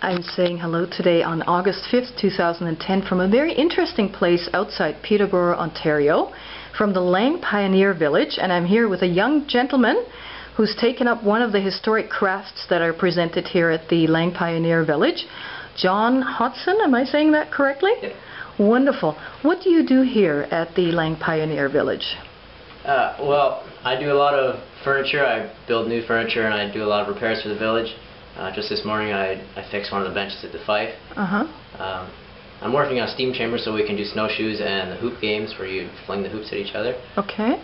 I'm saying hello today on August 5th, 2010 from a very interesting place outside Peterborough, Ontario, from the Lang Pioneer Village, and I'm here with a young gentleman who's taken up one of the historic crafts that are presented here at the Lang Pioneer Village. John Hodson, am I saying that correctly? Yep. Wonderful. What do you do here at the Lang Pioneer Village? Well, I do a lot of furniture. I build new furniture and I do a lot of repairs for the village. Just this morning I fixed one of the benches at the Fife. I'm working on a steam chamber so we can do snowshoes and the hoop games where you fling the hoops at each other. Okay.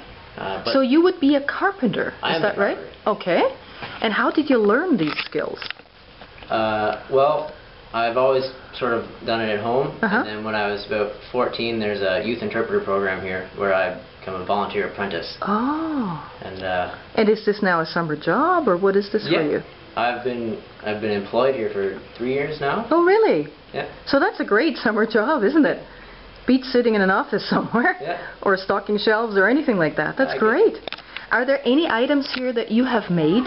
So you would be a carpenter, is that right? Okay. And how did you learn these skills? Well, I've always sort of done it at home, and then when I was about 14 there's a youth interpreter program here where I become a volunteer apprentice. Oh. And is this now a summer job, or what is this for you? I've been employed here for 3 years now. Oh, really? Yeah. So that's a great summer job, isn't it? Beats sitting in an office somewhere, or stocking shelves or anything like that. That's great. Are there any items here that you have made?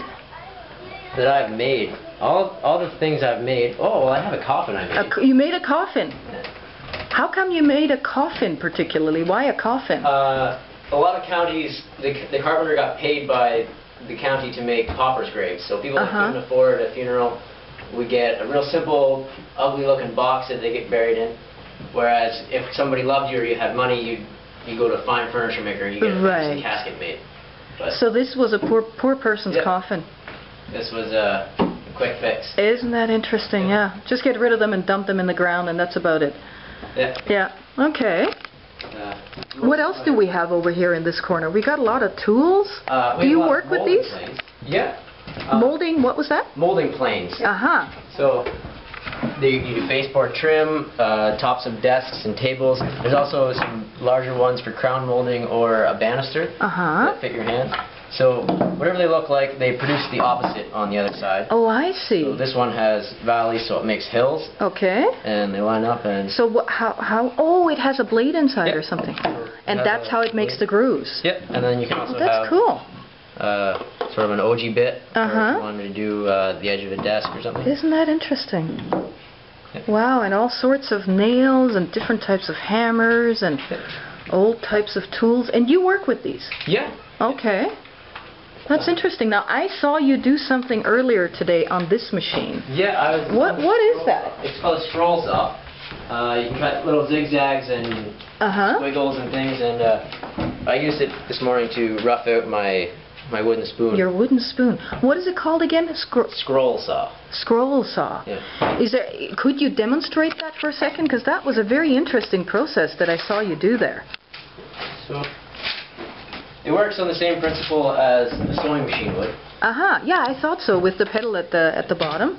That I've made? All the things I've made. Oh, well, I have a coffin I made. You made a coffin? How come you made a coffin particularly? Why a coffin? A lot of counties, the carpenter got paid by the county to make pauper's graves. So people that couldn't afford a funeral would get a real simple, ugly-looking box that they get buried in. Whereas if somebody loved you or you had money, you go to a fine furniture maker and you get a casket made. But so this was a poor person's coffin. This was a quick fix. Isn't that interesting? Yeah. Just get rid of them and dump them in the ground, and that's about it. Yeah. Okay. What else do we have over here in this corner? We got a lot of tools. Do you work with these? Yeah. Molding, what was that? Molding planes. So you do baseboard trim, tops of desks and tables. There's also some larger ones for crown molding or a banister that fit your hand. So whatever they look like, they produce the opposite on the other side. Oh, I see. So this one has valleys, so it makes hills. Okay. And they line up and... So how? Oh, it has it has a blade inside or something. And that's how it makes the grooves. Yep. And then you can also that's cool. Sort of an OG bit. Or if you wanted to do the edge of a desk or something. Isn't that interesting? Wow, and all sorts of nails and different types of hammers and old types of tools. And you work with these? Yeah. Okay. That's interesting. Now, I saw you do something earlier today on this machine. Yeah, What is that? It's called a scroll saw. You can cut little zigzags and squiggles and things, and I used it this morning to rough out my wooden spoon. Your wooden spoon. What is it called again? Scroll saw. Scroll saw. Yeah. Could you demonstrate that for a second? Because that was a very interesting process that I saw you do there. So it works on the same principle as a sewing machine would. Yeah, I thought so, with the pedal at the bottom.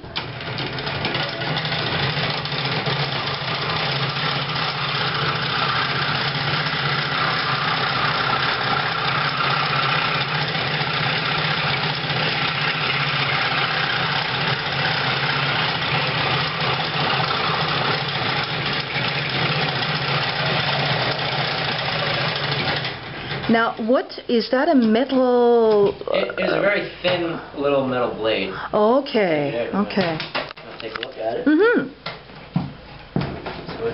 Now, what is that? A metal? It is a very thin little metal blade. Okay. Okay. I'll take a look at it. So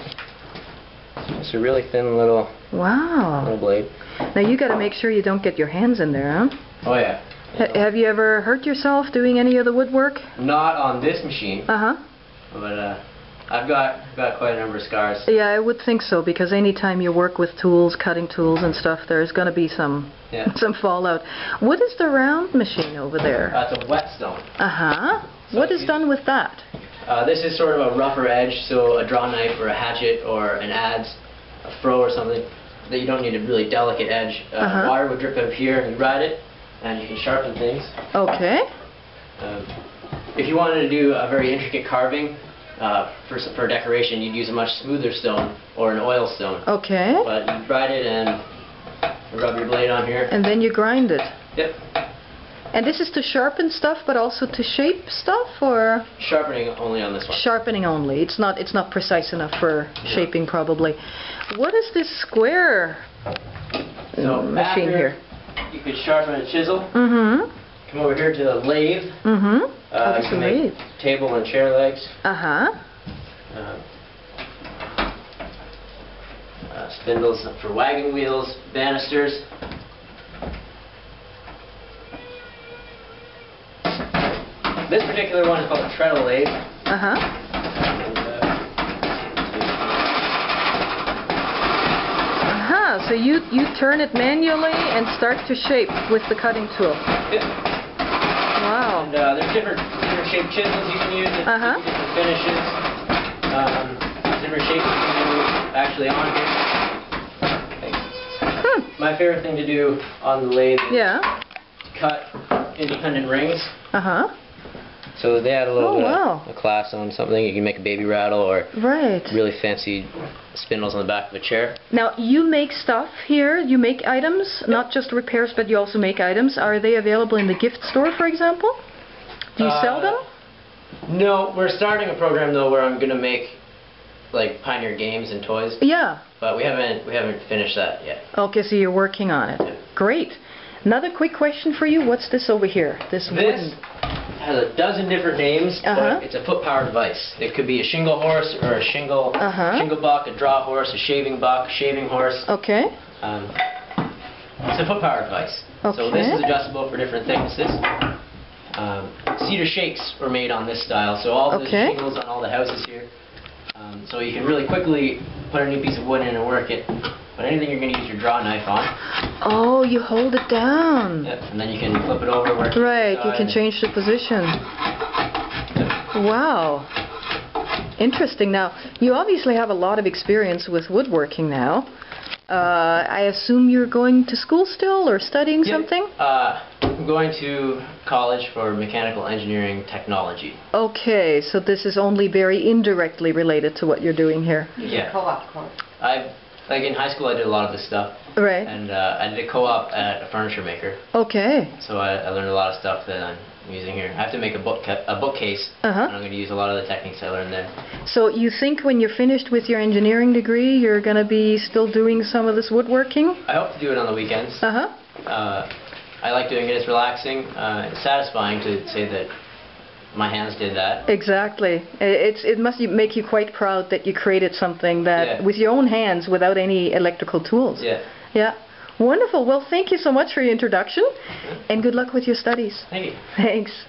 it's a really thin little blade. Now you got to make sure you don't get your hands in there, huh? Oh yeah. Have you ever hurt yourself doing any of the woodwork? Not on this machine. But I've got quite a number of scars. Yeah, I would think so, because anytime you work with tools, cutting tools and stuff, there's going to be some fallout. What is the round machine over there? It's a whetstone. So what is done with that? This is sort of a rougher edge, so a draw knife or a hatchet or an adze, a froe or something, that you don't need a really delicate edge. Water would drip out of here and you ride it, and you can sharpen things. Okay. If you wanted to do a very intricate carving, for decoration, you'd use a much smoother stone or an oil stone. Okay. But you ride it and rub your blade on here. And then you grind it. Yep. And this is to sharpen stuff, but also to shape stuff, or? Sharpening only on this one. Sharpening only. It's not precise enough for shaping, probably. What is this square machine here? You could sharpen a chisel. Come over here to the lathe. You can make table and chair legs. Spindles for wagon wheels, banisters. This particular one is called a treadle lathe. So you turn it manually and start to shape with the cutting tool. Yep. Wow. And there's different shaped chisels you can use, different finishes, different shapes you can do actually on here. My favorite thing to do on the lathe is cut independent rings. So they add a little bit of class on something. You can make a baby rattle or really fancy spindles on the back of a chair. Now you make stuff here, you make items, not just repairs, but you also make items. Are they available in the gift store, for example? Do you sell them? No, we're starting a program though where I'm going to make like Pioneer games and toys. Yeah. But we haven't finished that yet. Okay, so you're working on it. Yeah. Great. Another quick question for you. What's this over here? This has a dozen different names, but it's a foot-powered device. It could be a shingle horse or a shingle buck, a draw horse, a shaving buck, shaving horse. Okay. It's a foot-powered device. Okay. So this is adjustable for different thicknesses. Cedar shakes were made on this style, so all the shingles on all the houses here. So you can really quickly put a new piece of wood in and work it. But anything you're going to use your draw knife on. Oh, you hold it down. Yep, and then you can flip it over. Work right, you can change the position. Wow. Interesting. Now, you obviously have a lot of experience with woodworking now. I assume you're going to school still or studying something? I'm going to college for mechanical engineering technology. Okay, so this is only very indirectly related to what you're doing here. Yeah. Like in high school I did a lot of this stuff. Right. And I did a co-op at a furniture maker. Okay. So I learned a lot of stuff that I'm using here. I have to make a bookcase, and I'm going to use a lot of the techniques I learned there. So you think when you're finished with your engineering degree you're going to be still doing some of this woodworking? I hope to do it on the weekends. I like doing it. It's relaxing. It's satisfying to say that my hands did that. Exactly. It must make you quite proud that you created something that with your own hands without any electrical tools. Yeah. Yeah. Wonderful. Well, thank you so much for your introduction and good luck with your studies. Thank you. Thanks.